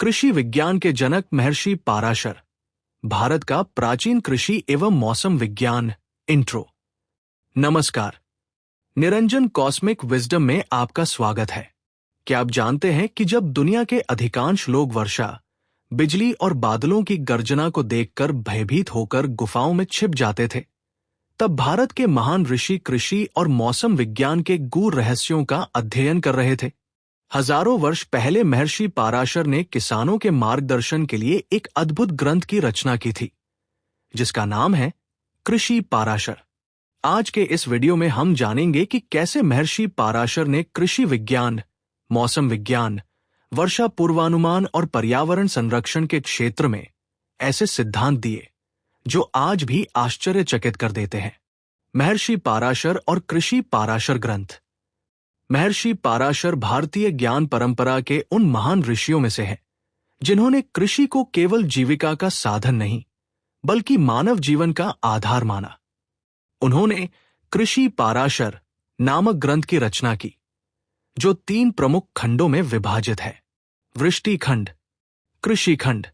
कृषि विज्ञान के जनक महर्षि पाराशर। भारत का प्राचीन कृषि एवं मौसम विज्ञान। इंट्रो। नमस्कार। निरंजन कॉस्मिक विजडम में आपका स्वागत है। क्या आप जानते हैं कि जब दुनिया के अधिकांश लोग वर्षा, बिजली और बादलों की गर्जना को देखकर भयभीत होकर गुफाओं में छिप जाते थे, तब भारत के महान ऋषि कृषि और मौसम विज्ञान के गूढ़ रहस्यों का अध्ययन कर रहे थे। हजारों वर्ष पहले महर्षि पाराशर ने किसानों के मार्गदर्शन के लिए एक अद्भुत ग्रंथ की रचना की थी, जिसका नाम है कृषि पाराशर। आज के इस वीडियो में हम जानेंगे कि कैसे महर्षि पाराशर ने कृषि विज्ञान, मौसम विज्ञान, वर्षा पूर्वानुमान और पर्यावरण संरक्षण के क्षेत्र में ऐसे सिद्धांत दिए जो आज भी आश्चर्यचकित कर देते हैं। महर्षि पाराशर और कृषि पाराशर ग्रंथ। महर्षि पाराशर भारतीय ज्ञान परंपरा के उन महान ऋषियों में से हैं, जिन्होंने कृषि को केवल जीविका का साधन नहीं, बल्कि मानव जीवन का आधार माना। उन्होंने कृषि पाराशर नामक ग्रंथ की रचना की, जो 3 प्रमुख खंडों में विभाजित है: वृष्टि खंड, कृषि खंड,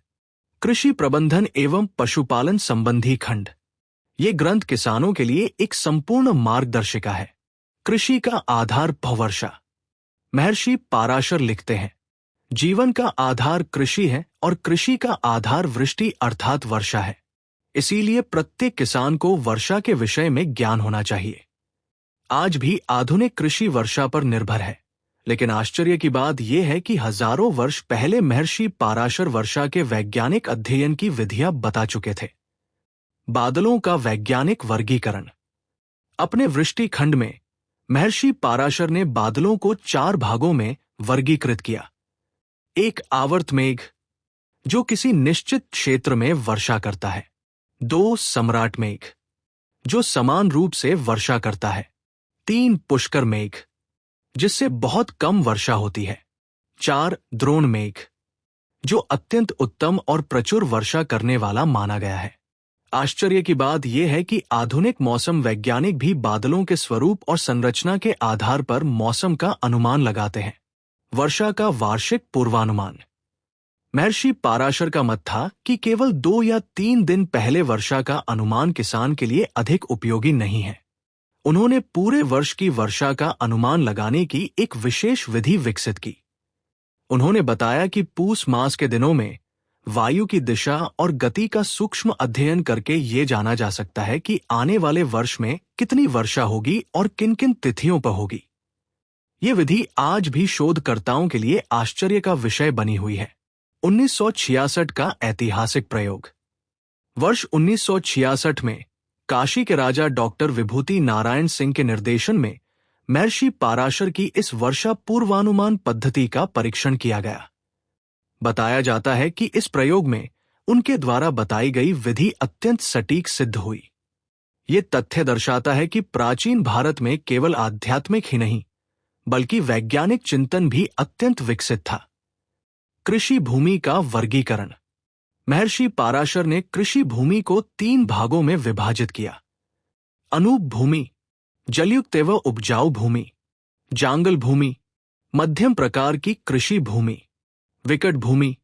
कृषि प्रबंधन एवं पशुपालन संबंधी खंड। ये ग्रंथ किसानों के लिए एक संपूर्ण मार्गदर्शिका है। कृषि का आधार वर्षा। महर्षि पाराशर लिखते हैं, जीवन का आधार कृषि है और कृषि का आधार वृष्टि अर्थात वर्षा है। इसीलिए प्रत्येक किसान को वर्षा के विषय में ज्ञान होना चाहिए। आज भी आधुनिक कृषि वर्षा पर निर्भर है, लेकिन आश्चर्य की बात यह है कि हजारों वर्ष पहले महर्षि पाराशर वर्षा के वैज्ञानिक अध्ययन की विधियां बता चुके थे। बादलों का वैज्ञानिक वर्गीकरण। अपने वृष्टि खंड में महर्षि पाराशर ने बादलों को 4 भागों में वर्गीकृत किया। एक आवर्त मेघ, जो किसी निश्चित क्षेत्र में वर्षा करता है। 2 सम्राट मेघ, जो समान रूप से वर्षा करता है। 3 पुष्कर मेघ, जिससे बहुत कम वर्षा होती है। 4 द्रोण मेघ, जो अत्यंत उत्तम और प्रचुर वर्षा करने वाला माना गया है। आश्चर्य की बात यह है कि आधुनिक मौसम वैज्ञानिक भी बादलों के स्वरूप और संरचना के आधार पर मौसम का अनुमान लगाते हैं। वर्षा का वार्षिक पूर्वानुमान। महर्षि पाराशर का मत था कि केवल 2 या 3 दिन पहले वर्षा का अनुमान किसान के लिए अधिक उपयोगी नहीं है। उन्होंने पूरे वर्ष की वर्षा का अनुमान लगाने की एक विशेष विधि विकसित की। उन्होंने बताया कि पूस मास के दिनों में वायु की दिशा और गति का सूक्ष्म अध्ययन करके ये जाना जा सकता है कि आने वाले वर्ष में कितनी वर्षा होगी और किन किन तिथियों पर होगी। ये विधि आज भी शोधकर्ताओं के लिए आश्चर्य का विषय बनी हुई है। 1966 का ऐतिहासिक प्रयोग। वर्ष 1966 में काशी के राजा डॉक्टर विभूति नारायण सिंह के निर्देशन में महर्षि पाराशर की इस वर्षा पूर्वानुमान पद्धति का परीक्षण किया गया। बताया जाता है कि इस प्रयोग में उनके द्वारा बताई गई विधि अत्यंत सटीक सिद्ध हुई। ये तथ्य दर्शाता है कि प्राचीन भारत में केवल आध्यात्मिक ही नहीं, बल्कि वैज्ञानिक चिंतन भी अत्यंत विकसित था। कृषि भूमि का वर्गीकरण। महर्षि पाराशर ने कृषि भूमि को 3 भागों में विभाजित किया: अनूप भूमि, जलयुक्त एवं उपजाऊ भूमि, जांगल भूमि, मध्यम प्रकार की कृषि भूमि, विकट भूमि,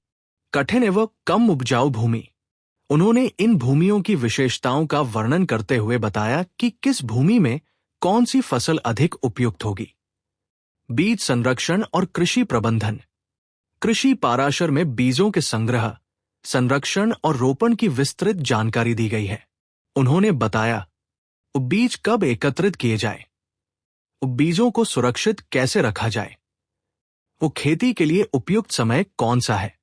कठिन एवं कम उपजाऊ भूमि। उन्होंने इन भूमियों की विशेषताओं का वर्णन करते हुए बताया कि किस भूमि में कौन सी फसल अधिक उपयुक्त होगी। बीज संरक्षण और कृषि प्रबंधन। कृषि पाराशर में बीजों के संग्रह, संरक्षण और रोपण की विस्तृत जानकारी दी गई है। उन्होंने बताया बीज कब एकत्रित किए जाए, बीजों को सुरक्षित कैसे रखा जाए, वो खेती के लिए उपयुक्त समय कौन सा है,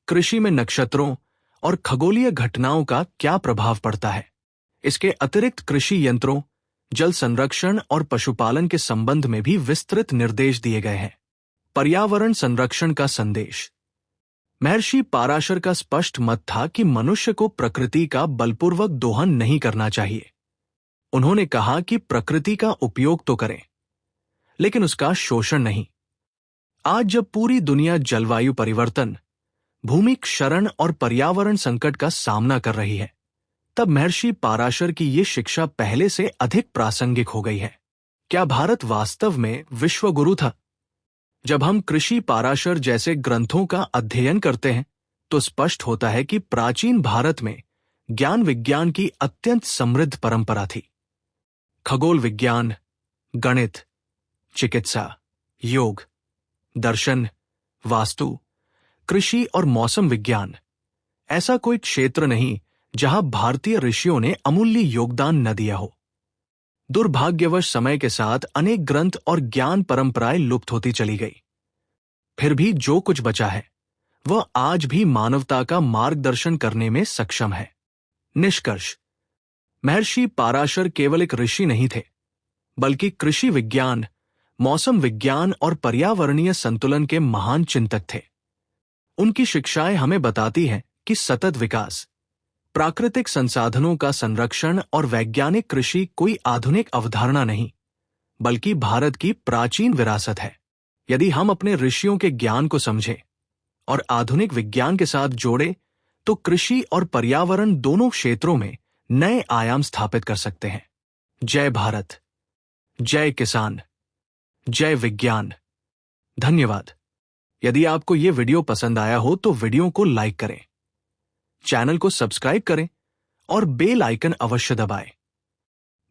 कृषि में नक्षत्रों और खगोलीय घटनाओं का क्या प्रभाव पड़ता है। इसके अतिरिक्त कृषि यंत्रों, जल संरक्षण और पशुपालन के संबंध में भी विस्तृत निर्देश दिए गए हैं। पर्यावरण संरक्षण का संदेश। महर्षि पाराशर का स्पष्ट मत था कि मनुष्य को प्रकृति का बलपूर्वक दोहन नहीं करना चाहिए। उन्होंने कहा कि प्रकृति का उपयोग तो करें, लेकिन उसका शोषण नहीं। आज जब पूरी दुनिया जलवायु परिवर्तन, भूमि क्षरण और पर्यावरण संकट का सामना कर रही है, तब महर्षि पाराशर की ये शिक्षा पहले से अधिक प्रासंगिक हो गई है। क्या भारत वास्तव में विश्व गुरु था, जब हम कृषि पाराशर जैसे ग्रंथों का अध्ययन करते हैं तो स्पष्ट होता है कि प्राचीन भारत में ज्ञान विज्ञान की अत्यंत समृद्ध परंपरा थी। खगोल विज्ञान, गणित, चिकित्सा, योग, दर्शन, वास्तु, कृषि और मौसम विज्ञान, ऐसा कोई क्षेत्र नहीं जहां भारतीय ऋषियों ने अमूल्य योगदान न दिया हो। दुर्भाग्यवश समय के साथ अनेक ग्रंथ और ज्ञान परंपराएं लुप्त होती चली गई। फिर भी जो कुछ बचा है वह आज भी मानवता का मार्गदर्शन करने में सक्षम है। निष्कर्ष: महर्षि पाराशर केवल एक ऋषि नहीं थे, बल्कि कृषि विज्ञान, मौसम विज्ञान और पर्यावरणीय संतुलन के महान चिंतक थे। उनकी शिक्षाएं हमें बताती हैं कि सतत विकास, प्राकृतिक संसाधनों का संरक्षण और वैज्ञानिक कृषि कोई आधुनिक अवधारणा नहीं, बल्कि भारत की प्राचीन विरासत है। यदि हम अपने ऋषियों के ज्ञान को समझें और आधुनिक विज्ञान के साथ जोड़ें, तो कृषि और पर्यावरण दोनों क्षेत्रों में नए आयाम स्थापित कर सकते हैं। जय भारत, जय किसान, जय विज्ञान। धन्यवाद। यदि आपको ये वीडियो पसंद आया हो तो वीडियो को लाइक करें, चैनल को सब्सक्राइब करें और बेल आइकन अवश्य दबाएं।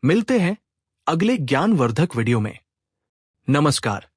मिलते हैं अगले ज्ञानवर्धक वीडियो में। नमस्कार।